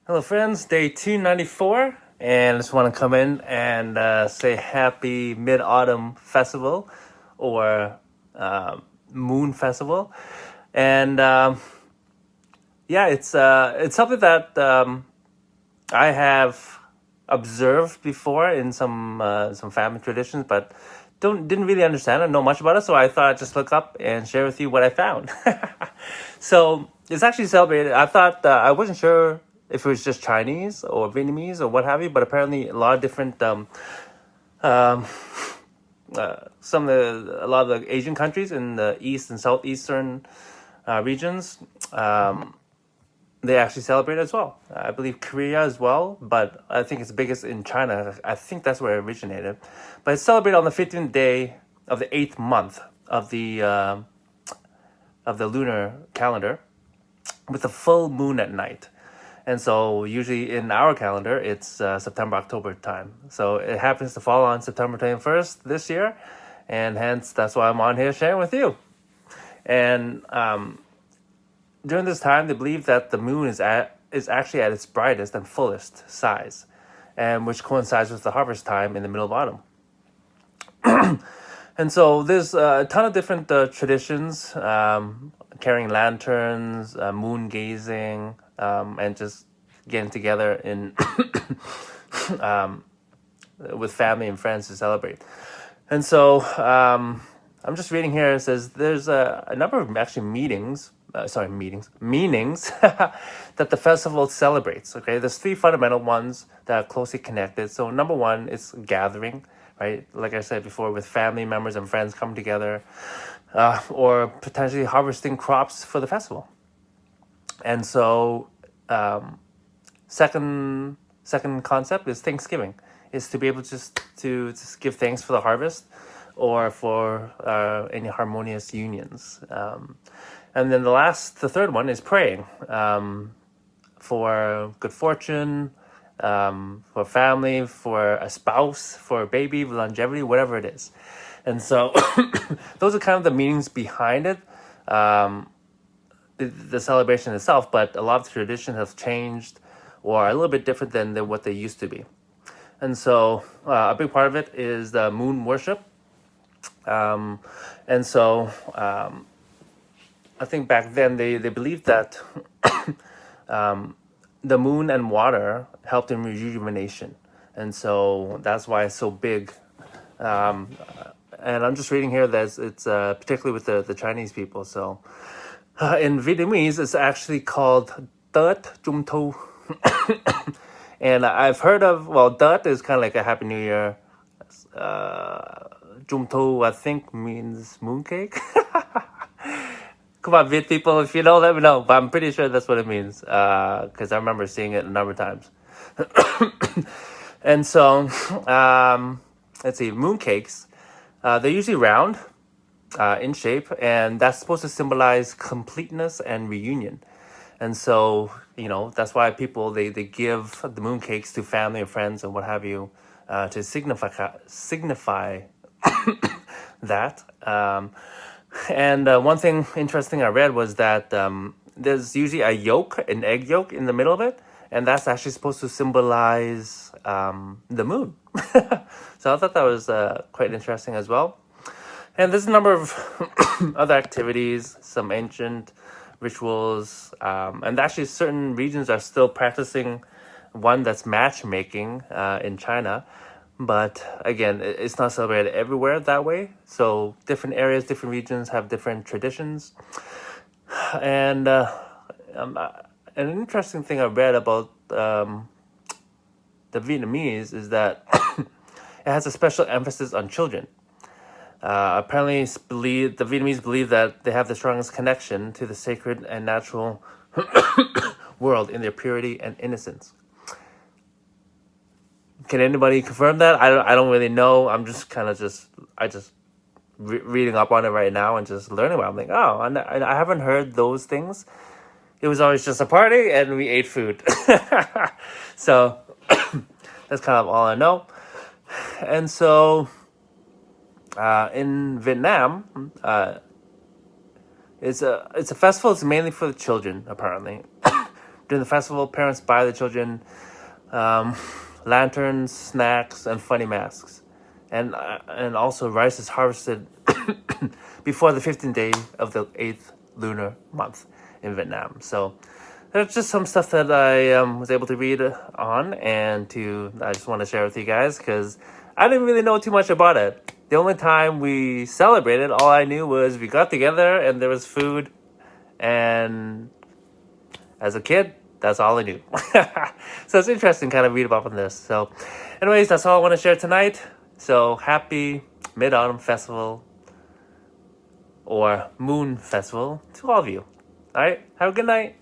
Hello, friends. Day 294, and I just want to come in and say happy Mid Autumn Festival or Moon Festival. And yeah, it's something that I have observed before in some family traditions, but didn't really understand or know much about it. So I thought I'd just look up and share with you what I found. So it's actually celebrated. I thought I wasn't sure if it was just Chinese or Vietnamese or what have you, but apparently a lot of different um, a lot of the Asian countries in the east and southeastern regions. They actually celebrate as well. I believe Korea as well, but I think it's biggest in China. I think that's where it originated. But it's celebrated on the 15th day of the 8th month of the lunar calendar, with a full moon at night. And so usually in our calendar, it's September, October time. So it happens to fall on September 21st this year. And hence, that's why I'm on here sharing with you. And during this time, they believe that the moon is actually at its brightest and fullest size, and which coincides with the harvest time in the middle of autumn. And so there's a ton of different traditions, carrying lanterns, moon gazing, and just getting together in with family and friends to celebrate. And so I'm just reading here. It says there's a number of actually meanings that the festival celebrates. Okay, there's three fundamental ones that are closely connected. So number one is gathering, right? Like I said before, with family members and friends come together, or potentially harvesting crops for the festival. And so second concept is Thanksgiving, is to be able to give thanks for the harvest or for any harmonious unions. And then the third one is praying for good fortune, for family, for a spouse, for a baby, longevity, whatever it is. And so those are kind of the meanings behind it, the celebration itself, but a lot of the traditions have changed or are a little bit different than what they used to be. And so a big part of it is the moon worship. And so I think back then they believed that the moon and water helped in rejuvenation. And so that's why it's so big. And I'm just reading here that it's particularly with the Chinese people. So in Vietnamese, it's actually called Tết Trung Thu. And I've heard of, well, Tết is kind of like a Happy New Year. Trung Thu, I think, means mooncake. Come on, Viet people, if you know, let me know. But I'm pretty sure that's what it means, because I remember seeing it a number of times. And so, let's see, mooncakes, they're usually round in shape, and that's supposed to symbolize completeness and reunion. And so, that's why people, they give the mooncakes to family or friends and what have you, to signify that. And one thing interesting I read was that there's usually a yolk, an egg yolk in the middle of it, and that's actually supposed to symbolize the moon. So I thought that was quite interesting as well. And there's a number of other activities, some ancient rituals, and actually certain regions are still practicing one that's matchmaking in China. But again, it's not celebrated everywhere that way. So different areas, different regions have different traditions. And an interesting thing I read about the Vietnamese is that it has a special emphasis on children. Apparently, the Vietnamese believe that they have the strongest connection to the sacred and natural world in their purity and innocence. Can anybody confirm that? I don't really know. I'm just kind of reading up on it right now and just learning about it. I'm like, oh, I haven't heard those things. It was always just a party and we ate food. So that's kind of all I know. And so in Vietnam, it's a festival. It's mainly for the children, apparently. during the festival, parents buy the children lanterns, snacks, and funny masks. And also rice is harvested before the 15th day of the 8th lunar month in Vietnam. So there's just some stuff that I was able to read on, and I just want to share with you guys because I didn't really know too much about it. The only time we celebrated, all I knew was we got together and there was food, and as a kid, that's all I knew. So it's interesting kind of read about on this. So anyways, that's all I want to share tonight. So happy Mid-Autumn Festival or Moon Festival to all of you. All right, have a good night.